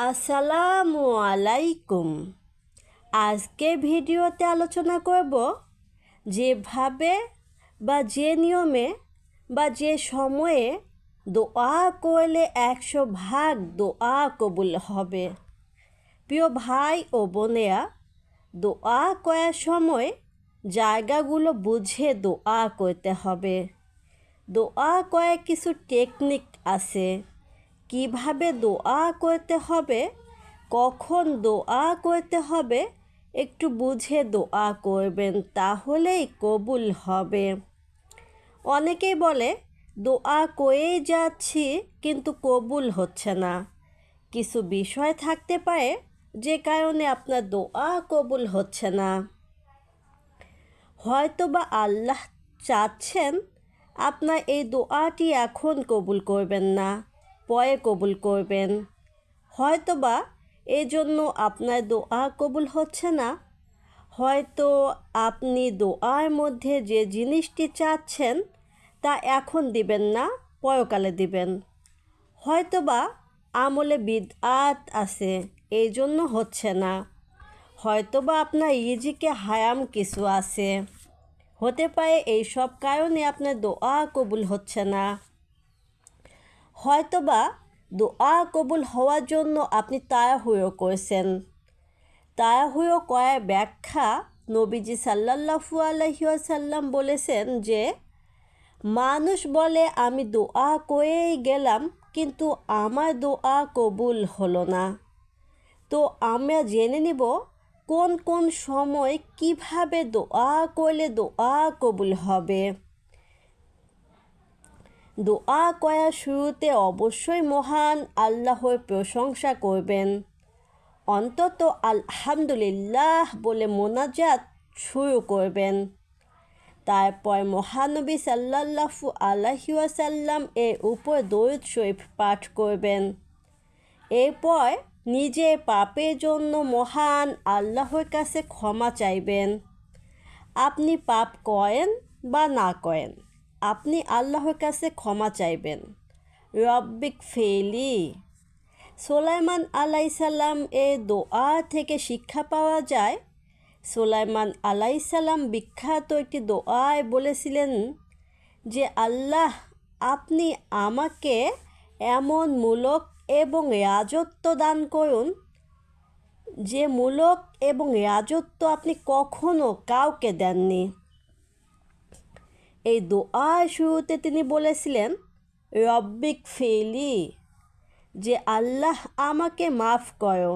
আসসালামু আলাইকুম। আজকে ভিডিওতে আলোচনা করব যেভাবে বা যে নিয়মে বা যে সময়ে দোয়া করলে 100% দোয়া কবুল হবে। প্রিয় ভাই ও বোনেরা, দোয়া করার সময় জায়গাগুলো বুঝে দোয়া করতে হবে। দোয়া করার কিছু টেকনিক আছে। কিভাবে দোয়া করতে হবে, কখন দোয়া করতে হবে একটু বুঝে দোয়া করবেন, তাহলেই কবুল হবে। অনেকেই বলে দোয়া করেই যাচ্ছি কিন্তু কবুল হচ্ছে না। কিছু বিষয় থাকতে পারে যে কারণে আপনার দোয়া কবুল হচ্ছে না। হয়তোবা আল্লাহ চাচ্ছেন আপনার এই দোয়াটি এখন কবুল করবেন না, পরে কবুল করবেন। হয়তোবা এই জন্য আপনার দোয়া কবুল হচ্ছে না। হয়তো আপনি দোয়ার মধ্যে যে জিনিসটি চাচ্ছেন তা এখন দিবেন না, পরকালে দিবেন। হয়তোবা আমলে বিদআত আছে, এই জন্য হচ্ছে না। হয়তোবা আপনার রিজিকে হারাম কিছু আছে, হতে পারে এই সব কারণে আপনার দোয়া কবুল হচ্ছে না। হয়তোবা দোয়া কবুল হওয়ার জন্য আপনি তাড়াহুড়ো করেছেন। তাড়াহুড়ো করার ব্যাখ্যা নবীজি সাল্লাল্লাহু আলাইহি ওয়াসাল্লাম বলেছেন যে, মানুষ বলে আমি দোয়া করেই গেলাম কিন্তু আমার দোয়া কবুল হলো না। তো আমরা জেনে নিব কোন কোন সময় কিভাবে দোয়া করলে দোয়া কবুল হবে। দোয়া করার শুরুতে অবশ্যই মহান আল্লাহর প্রশংসা করবেন। অন্তত আলহামদুলিল্লাহ বলে মোনাজাত শুরু করবেন। তারপর মহানবী সাল্লাল্লাহু আলাইহি ওয়াসাল্লাম এর উপর দরুদ শরীফ পাঠ করবেন। এরপর নিজের পাপের জন্য মহান আল্লাহর কাছে ক্ষমা চাইবেন। আপনি পাপ করেন বা না করেন, আপনি আল্লাহর কাছে ক্ষমা চাইবেন। রব্বিক ফেলি। সুলাইমান আলাইসাল্লাম এর দোয়া থেকে শিক্ষা পাওয়া যায়। সুলাইমান আলাইসাল্লাম বিখ্যাত একটি দোয়ায় বলেছিলেন যে, আল্লাহ আপনি আমাকে এমন মুলক এবং রাজত্ব দান করুন যে মুলক এবং রাজত্ব আপনি কখনো কাউকে দেননি। এই দোয়ার শুরুতে তিনি বলেছিলেন রব্বিক ফেলি, যে আল্লাহ আমাকে মাফ করো।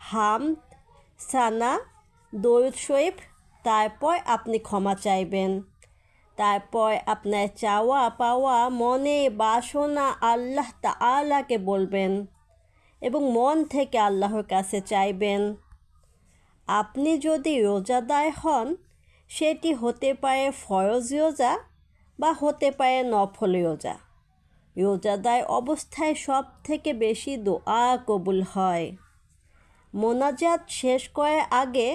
হামদ, সানা, দরুদ শরীফ, তারপর আপনি ক্ষমা চাইবেন। তারপর আপনার চাওয়া পাওয়া মনে বাসনা আল্লাহ তাআলাকে বলবেন এবং মন থেকে আল্লাহর কাছে চাইবেন। আপনি যদি রোজাদার হন, সেটি হতে পারে ফরজ রোজা বা হতে পারে নফল রোজা। রোজাদার অবস্থায় সব থেকে বেশি দোয়া কবুল হয়। মোনাজাত শেষ করার আগে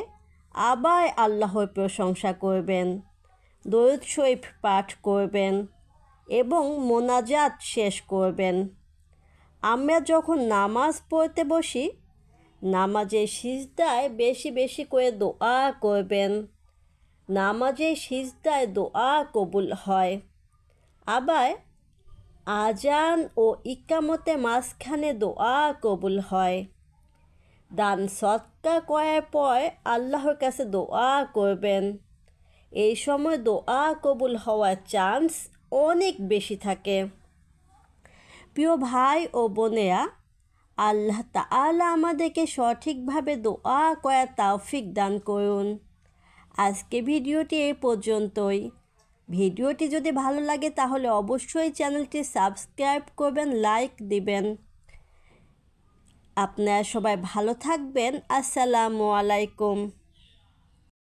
আবার আল্লাহর প্রশংসা করবেন, দরুদ শরীফ পাঠ করবেন এবং মোনাজাত শেষ করবেন। আমরা যখন নামাজ পড়তে বসি, নামাজের সিজদায় বেশি বেশি করে দোয়া করবেন। নামাজের সিজদায় দোয়া কবুল হয়। আবার আজান ও ইকামতে মাঝখানে দোয়া কবুল হয়। দান সদকা করার পর আল্লাহর কাছে দোয়া করবেন। এই সময় দোয়া কবুল হওয়ার চান্স অনেক বেশি থাকে। প্রিয় ভাই ও বোনেরা, আল্লাহ তাআলা আমাদেরকে সঠিকভাবে দোয়া করার তৌফিক দান করুন। আজকে ভিডিওটি এই পর্যন্তই। ভিডিওটি যদি ভালো লাগে তাহলে অবশ্যই চ্যানেলটি সাবস্ক্রাইব করবেন, লাইক দিবেন। আপনারা সবাই ভালো থাকবেন। আসসালামু আলাইকুম।